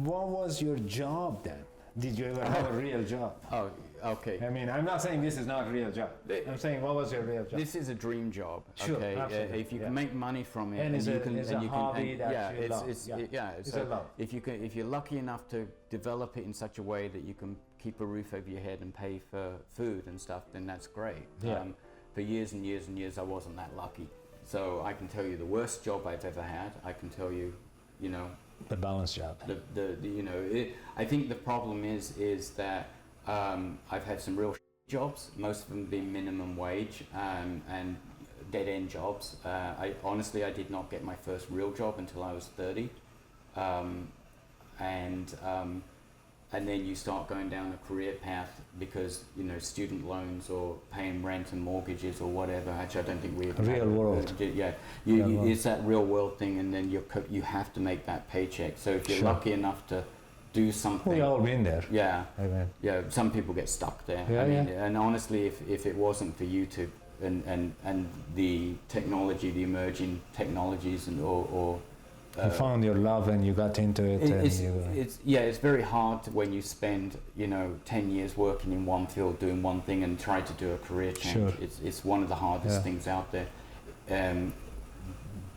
What was your job then? Did you ever have a real job? Oh, okay. I mean, I'm not saying this is not a real job. I'm saying, what was your real job? This is a dream job. Sure, okay. absolutely. If you can make money from it, And it's you can, a and you hobby can, that yeah, you love. it's a love. if you're lucky enough to develop it in such a way that you can keep a roof over your head and pay for food and stuff, then that's great. Yeah. For years and years and years, I wasn't that lucky. So I can tell you the worst job I've ever had. I can tell you, you know, The balance job. I think the problem is that I've had some real jobs, most of them being minimum wage and dead-end jobs. I did not get my first real job until I was 30, and then you start going down a career path because, you know, student loans or paying rent and mortgages or whatever. Actually, I don't think we real world. It's that real world thing, and then you have to make that paycheck. So if you're Sure. lucky enough to do something, We all been there. yeah, I mean, yeah. Some people get stuck there. Yeah, I mean, yeah. and honestly, if it wasn't for YouTube and the technology, the emerging technologies, and you found your love and you got into it. It's very hard when you spend, you know, 10 years working in one field doing one thing and try to do a career change. Sure. It's one of the hardest things out there.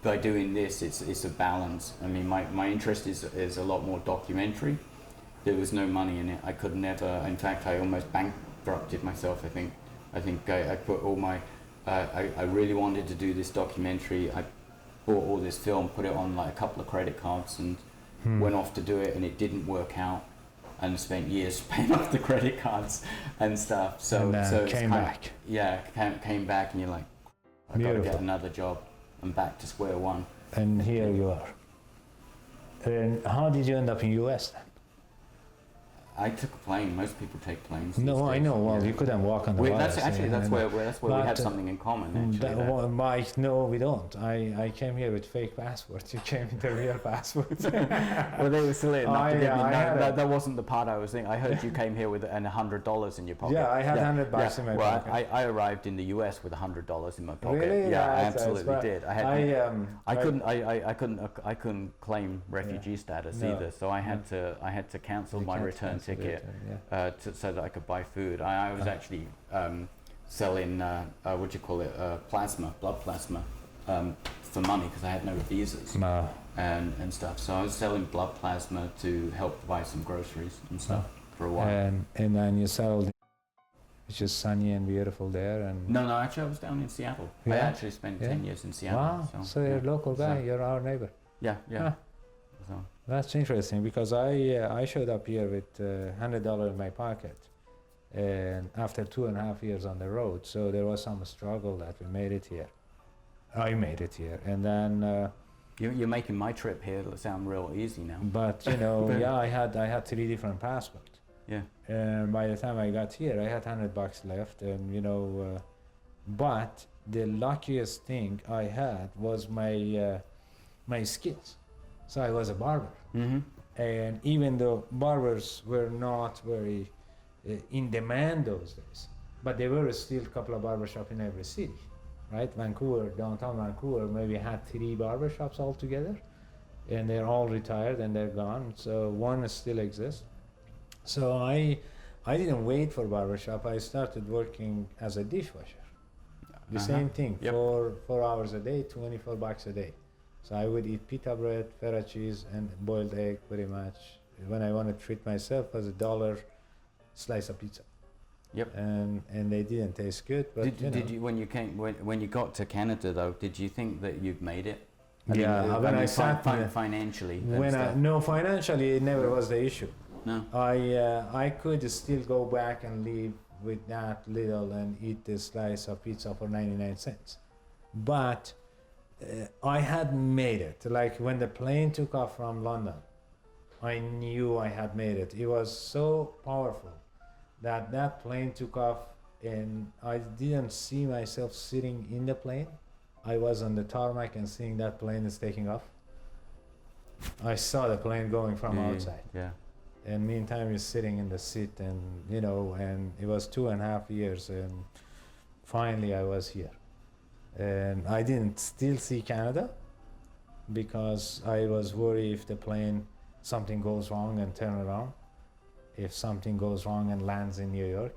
By doing this, it's a balance. I mean, my interest is a lot more documentary. There was no money in it. I could never. In fact, I almost bankrupted myself. I think I put all my. I really wanted to do this documentary. I bought all this film, put it on like a couple of credit cards, and went off to do it, and it didn't work out, and spent years paying off the credit cards and stuff. So came back. Came back, and you're like, I got to get another job. I'm back to square one. And here you are. And how did you end up in US then? I took a plane. Most people take planes. No, these I days. know. Well, you couldn't walk on the wires. That's where we have something in common. Actually, Mike, no, we don't. I came here with fake passports. You came with the real passports. Well, they were silly enough to give me. That wasn't the part I was thinking. I heard you came here with $100 in your pocket. Yeah, I had $100 in my pocket. I arrived in the US with $100 in my pocket. Really? Yeah, I absolutely did. I couldn't claim refugee status either, so I had to cancel my return ticket so that I could buy food. I was actually selling blood plasma for money because I had no visas and stuff. So I was selling blood plasma to help buy some groceries and stuff for a while. And then you settled, which is sunny and beautiful there. And no, actually I was down in Seattle. I actually spent 10 years in Seattle. Wow, so you're a local guy. You're our neighbor. Yeah. So. That's interesting because I showed up here with $100 in my pocket, and after 2.5 years on the road, so there was some struggle that we made it here. I made it here, and then you're making my trip here sound real easy now. But you know, I had 3 different passports. Yeah. And by the time I got here, I had $100 left, and you know, but the luckiest thing I had was my skills. So I was a barber, and even though barbers were not very in demand those days, but there were still a couple of barbershops in every city, right? Vancouver, downtown Vancouver, maybe had 3 barbershops altogether, and they're all retired and they're gone. So one still exists. So I didn't wait for barbershop. I started working as a dishwasher. The same thing, 4 hours a day, $24 a day. So I would eat pita bread, feta cheese, and boiled egg pretty much. When I wanted to treat myself, it was $1 slice of pizza. Yep. And they didn't taste good. But did you when you got to Canada though? Did you think that you'd made it? I sat financially. Financially, it never was the issue. No. I could still go back and live with that little and eat this slice of pizza for 99 cents, but. I had made it. Like when the plane took off from London, I knew I had made it. It was so powerful that plane took off, and I didn't see myself sitting in the plane. I was on the tarmac and seeing that plane is taking off. I saw the plane going from outside. Yeah. And meantime, you're sitting in the seat, and you know, and it was 2.5 years, and finally I was here. And I didn't still see Canada because I was worried if the plane something goes wrong and turn around. If something goes wrong and lands in New York.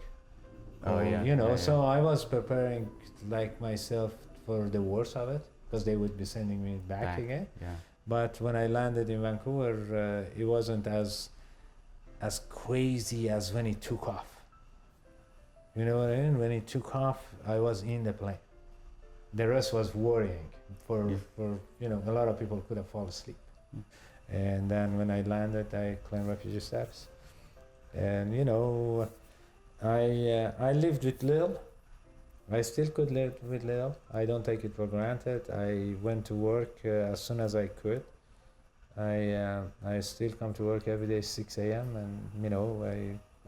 Oh, Or, yeah. You know, Yeah, so I was preparing like myself for the worst of it, because they would be sending me back again. Yeah. But when I landed in Vancouver, it wasn't as crazy as when it took off. You know what I mean? When it took off, I was in the plane. The rest was worrying. For you know, a lot of people could have fallen asleep. And then when I landed, I claimed refugee status. And you know, I lived with Lil. I still could live with Lil. I don't take it for granted. I went to work as soon as I could. I still come to work every day 6 a.m. and you know,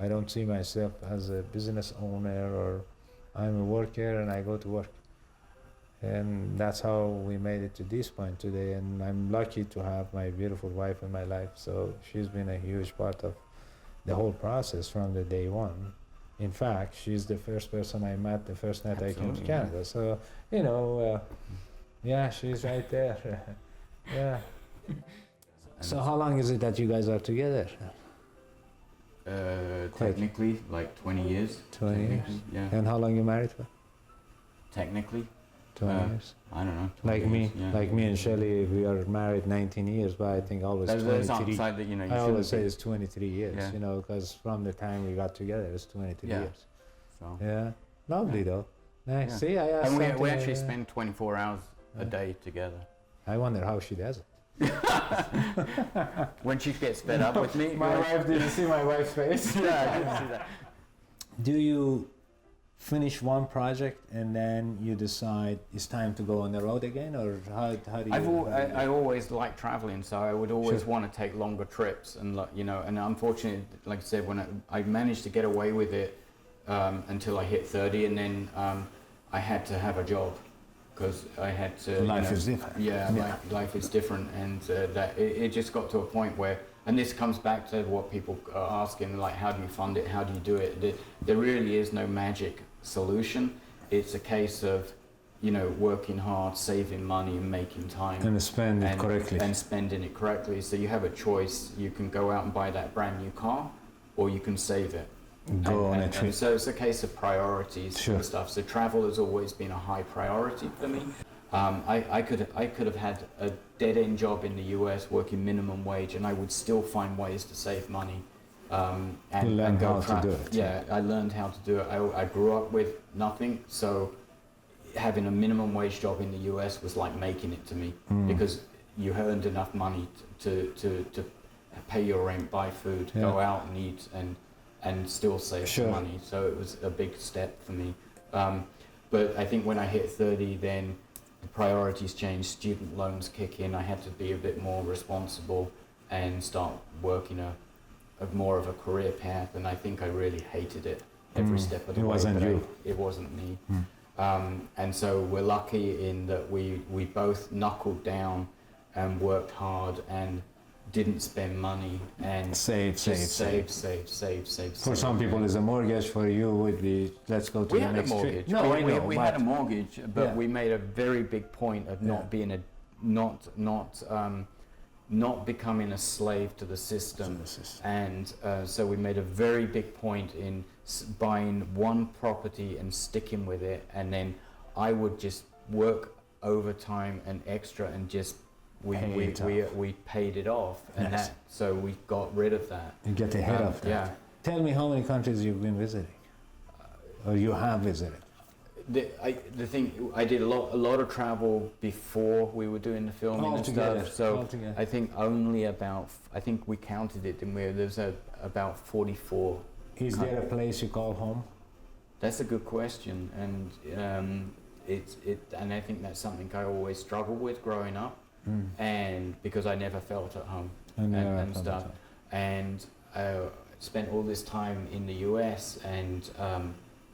I don't see myself as a business owner, or I'm a worker and I go to work. And that's how we made it to this point today. And I'm lucky to have my beautiful wife in my life. So she's been a huge part of the whole process from the day one. In fact, she's the first person I met the first night I came to Canada. So, you know, yeah, she's right there. Yeah. So how long is it that you guys are together? Technically, like 20 years. 20 years? Yeah. And how long you married for? Technically, 20 years? I don't know. Like 20 me, years, yeah. like me and Shelley, we are married 19 years, but I think always There's 23. upside that, you know, you I always say shouldn't it's 23 years, Yeah. you know, because from the time we got together, it's 23 Yeah. years. be, so. Yeah, lovely though. Nice. Yeah. See, I asked And we something, actually spend 24 hours a day together. I wonder how she does it. When she gets fed up with me, My wife didn't see my wife's face. yeah, I didn't see that. Do you finish one project and then you decide it's time to go on the road again, or how do you? I always liked traveling, so I would always Sure. want to take longer trips, and you know, and unfortunately, like I said, when I managed to get away with it until I hit 30, and then I had to have a job because I had to. Life is different. Yeah, life is different, and that it just got to a point where, and this comes back to what people are asking, like, how do you fund it? How do you do it? There really is no magic solution. It's a case of, you know, working hard, saving money, and making time, And spend it correctly. and spending it correctly. So you have a choice. You can go out and buy that brand new car, or you can save it. Go on a And trip. so it's a case of priorities Sure. and stuff. So travel has always been a high priority for me. I could have had a dead-end job in the US working minimum wage, and I would still find ways to save money. You learn go how to do it. Yeah, I learned how to do it. I grew up with nothing, so having a minimum wage job in the US was like making it to me, because you earned enough money to pay your rent, buy food, Yeah. go out and eat, and still save Sure. some money. So it was a big step for me. But I think when I hit 30, then the priorities changed. Student loans kick in. I had to be a bit more responsible and start working a more of a career path. And I think I really hated it every step of the way. It wasn't but you. It wasn't me. And so we're lucky in that we both knuckled down and worked hard and didn't spend money and Save. save. For some people, it's a mortgage. For you, would be let's go to We the had a next mortgage. trip. No, I know. We but had a mortgage, but Yeah. we made a very big point of not Yeah. being not becoming a slave to the system. And so we made a very big point in buying one property and sticking with it, and then I would just work overtime and extra and just we paid it off, and Yes. so we got rid of that. You get ahead of that. Yeah. Tell me how many countries you've been visiting, or you have visited. The thing, I did a lot of travel before we were doing the filming and stuff. So Altogether. I think only about, I think we counted it, and there's about 44. Is there a place you call home? That's a good question, and and I think that's something I always struggled with growing up, and because I never felt at home and stuff, and spent all this time in the US and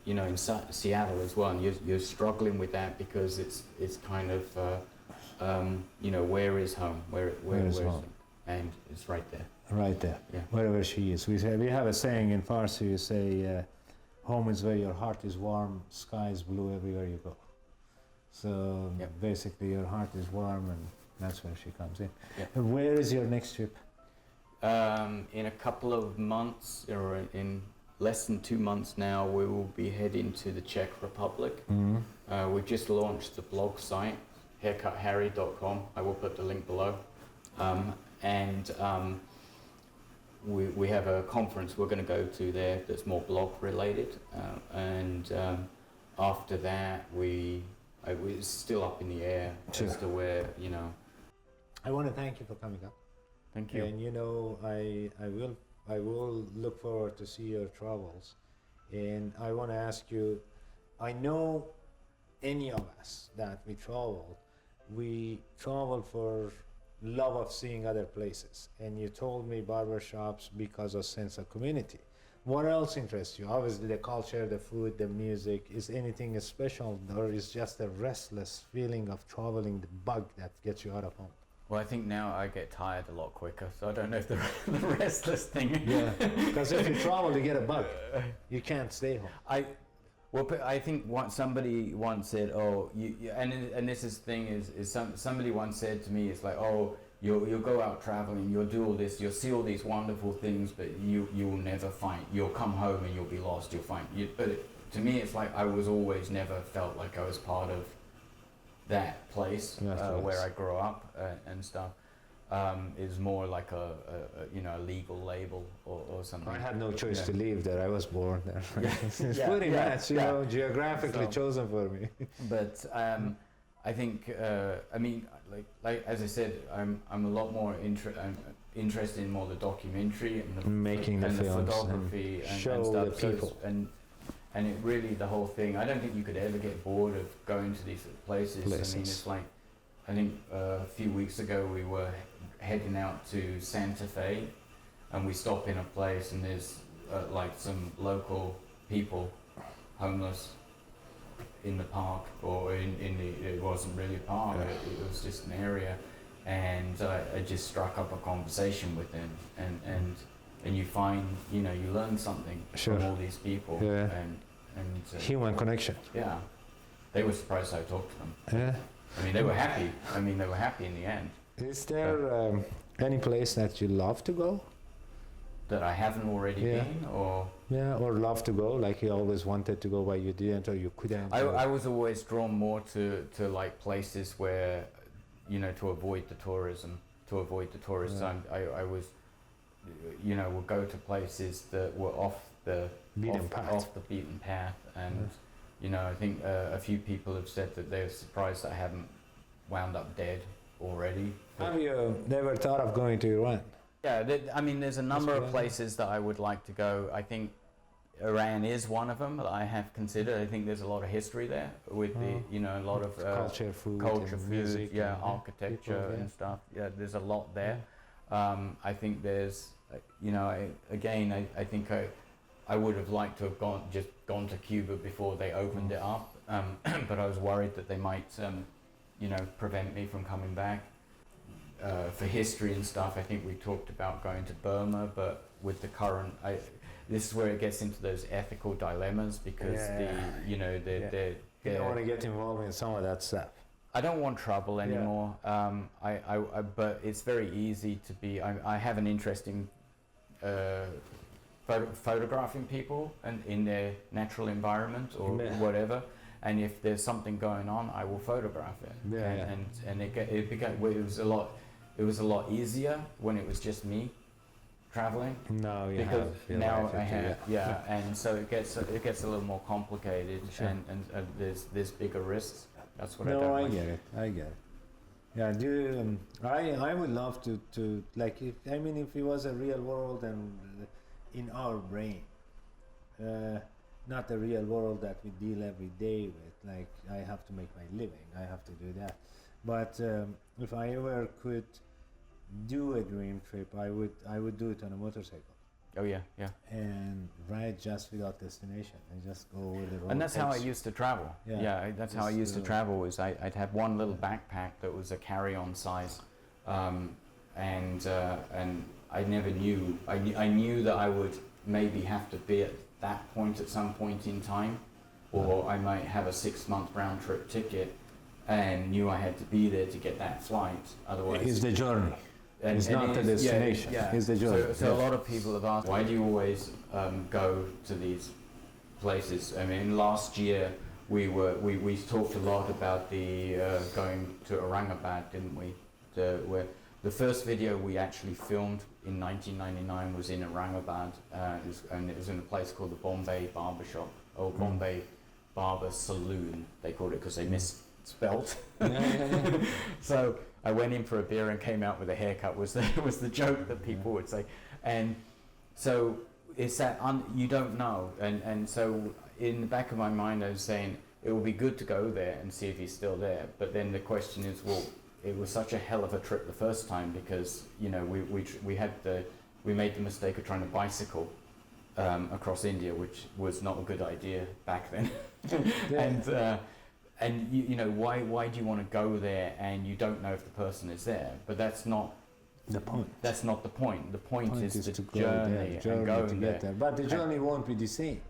you know, in Seattle as well, and you're struggling with that because it's kind of you know, where is home? Where is home? And it's right there. Right there, Yeah. wherever she is. We have a saying in Farsi. You say, "Home is where your heart is warm, sky is blue everywhere you go." So Yep. basically, your heart is warm, and that's where she comes in. Yep. And where is your next trip? In a couple of months, or in less than 2 months now, we will be heading to the Czech Republic. We've just launched the blog site, haircutharry.com. I will put the link below. We have a conference we're going to go to there that's more blog related. After that, it's still up in the air as to where, you know. I want to thank you for coming up. Thank you. And you know, I will look forward to see your travels. And I want to ask you, I know any of us that we travel for love of seeing other places. And you told me barbershops because of sense of community. What else interests you? Obviously the culture, the food, the music. Is anything special, or is just a restless feeling of traveling, the bug that gets you out of home? Well, I think now I get tired a lot quicker, so I don't know if the restless thing. Yeah, because if you travel, you get a bug. You can't stay home. I think what somebody once said, and this is the thing is somebody once said to me, it's like, oh, you'll go out traveling, you'll do all this, you'll see all these wonderful things, but you will never find. You'll come home and you'll be lost. You'll find. To me, it's like I was always never felt like I was part of that place where I grew up and stuff. Is more like a legal label or something. I had no choice to leave there. I was born there. It's pretty much, geographically chosen for me. But I think, like as I said, I'm a lot more interested in more the documentary and the photography and show stuff. the people. And it really, the whole thing, I don't think you could ever get bored of going to these places. I mean, it's like, I think a few weeks ago we were heading out to Santa Fe, and we stop in a place and there's like some local people, homeless, in the park, or it wasn't really a park, it was just an area, and I just struck up a conversation with them, and you find, you learn something from all these people, and human connection. Yeah, they were surprised I talked to them. Yeah. I mean, they were happy. They were happy in the end. Is there any place that you love to go? That I haven't already been, or? Yeah, or love to go, like you always wanted to go but you didn't, or you couldn't? I was always drawn more to like places where, to avoid the tourism, Yeah. I was, would go to places that were off the beaten path, and I think a few people have said that they're surprised I haven't wound up dead already. Have you never thought of going to Iran? Yeah, there's a number of places that I would like to go. I think Iran is one of them that I have considered. I think there's a lot of history there with a lot of culture, food, music, architecture and stuff. Yeah, there's a lot there. I think there's, I think I would have liked to have gone to Cuba before they opened it up, but I was worried that they might, prevent me from coming back. For history and stuff, I think we talked about going to Burma, but with the current, this is where it gets into those ethical dilemmas, because you don't want to get involved in some of that stuff. I don't want trouble anymore. But it's very easy to be. I have an interest in photographing people and in their natural environment or whatever. And if there's something going on, I will photograph it. And it was a lot easier when it was just me traveling. No, now I have, and so it gets a little more complicated, and there's bigger risks. That's what I don't like. I get it. Yeah, I would love to like, if it was a real world and in our brain, not the real world that we deal every day with, like I have to make my living, I have to do that. But if I ever could do a dream trip, I would do it on a motorcycle. Oh yeah. And ride just without destination and just go over the road. And that's how I used to travel. That's how I used to travel. Was I'd have one little backpack that was a carry-on size, and I never knew. I knew that I would maybe have to be at that point at some point in time, or I might have a 6-month round trip ticket, and knew I had to be there to get that flight. Otherwise, it's the journey. It's not the destination. It's the journey. So a lot of people have asked, why do you always go to these places? I mean, last year we talked a lot about the going to Aurangabad, didn't we? Where the first video we actually filmed in 1999 was in Aurangabad, and it was in a place called the Bombay Barber Shop, or Bombay Barber Saloon, they called it, because they misspelt. So I went in for a beer and came out with a haircut, was the joke that people would say. And so it's that you don't know, and so in the back of my mind I was saying it would be good to go there and see if he's still there, but then the question is, well, it was such a hell of a trip the first time, because we made the mistake of trying to bicycle across India, which was not a good idea back then. And why do you want to go there and you don't know if the person is there? But that's not the point. That's not the point. The point is the journey and going there. But the journey won't be the same.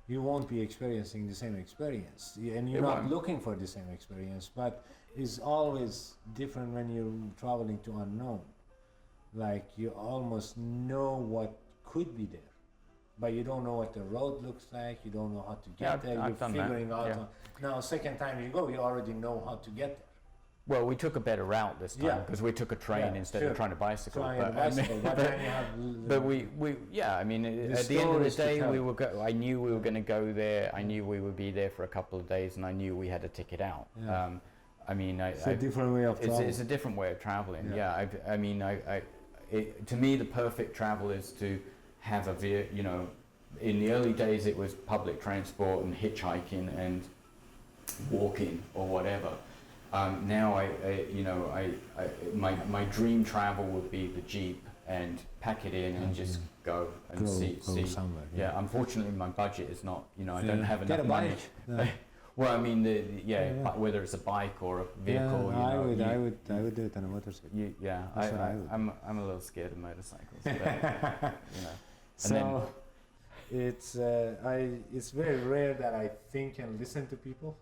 You won't be experiencing the same experience, and you're not looking for the same experience. But it's always different when you're traveling to unknown. Like, you almost know what could be there, but you don't know what the road looks like. You don't know how to get there. You're figuring out. Yeah. Now, second time you go, you already know how to get there. Well, we took a better route this time, because we took a train instead of trying to bicycle. At the end of the day, I knew we were going to go there. I knew we would be there for a couple of days, and I knew we had a ticket out. Yeah. It's a different way of traveling. It's a different way of traveling. Yeah. To me, the perfect travel is to have in the early days it was public transport and hitchhiking and walking or whatever. Now my dream travel would be the Jeep, and pack it in and just go see somewhere. Yeah, unfortunately my budget is not, I don't have enough money. Well, I mean, whether it's a bike or a vehicle. I would do it on a motorcycle. I'm a little scared of motorcycles. But, So it's very rare that I think and listen to people,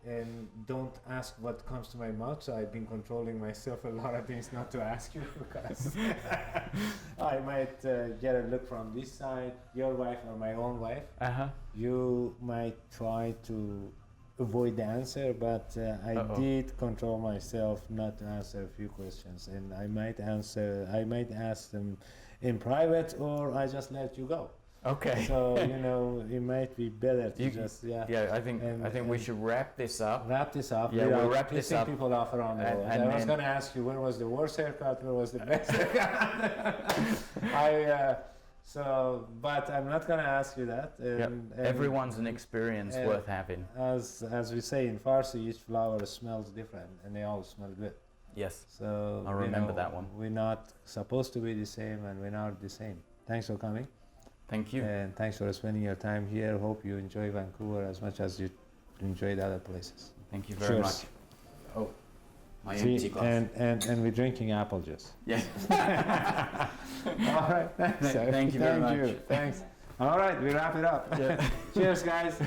and don't ask what comes to my mouth. So I've been controlling myself a lot of things not to ask you, because I might get a look from this side, your wife or my own wife. You might try to avoid the answer, but I did control myself not to answer a few questions, and I might ask them in private, or I just let you go. Okay. So it might be better to I think we should wrap this up. Yeah, we'll wrap this up. People off around the world. I was going to ask you, where was the worst haircut? Where was the best haircut? But I'm not going to ask you that. And everyone's an experience worth having. As we say in Farsi, each flower smells different, and they all smell good. Yes. So I'll remember that one. We're not supposed to be the same, and we're not the same. Thanks for coming. Thank you. And thanks for spending your time here. Hope you enjoy Vancouver as much as you enjoyed other places. Thank you very much. Oh, my empty glass. And we're drinking apple juice. Yes. All right. Thanks. Thank you very much. Thanks. All right, we wrap it up. Cheers, guys.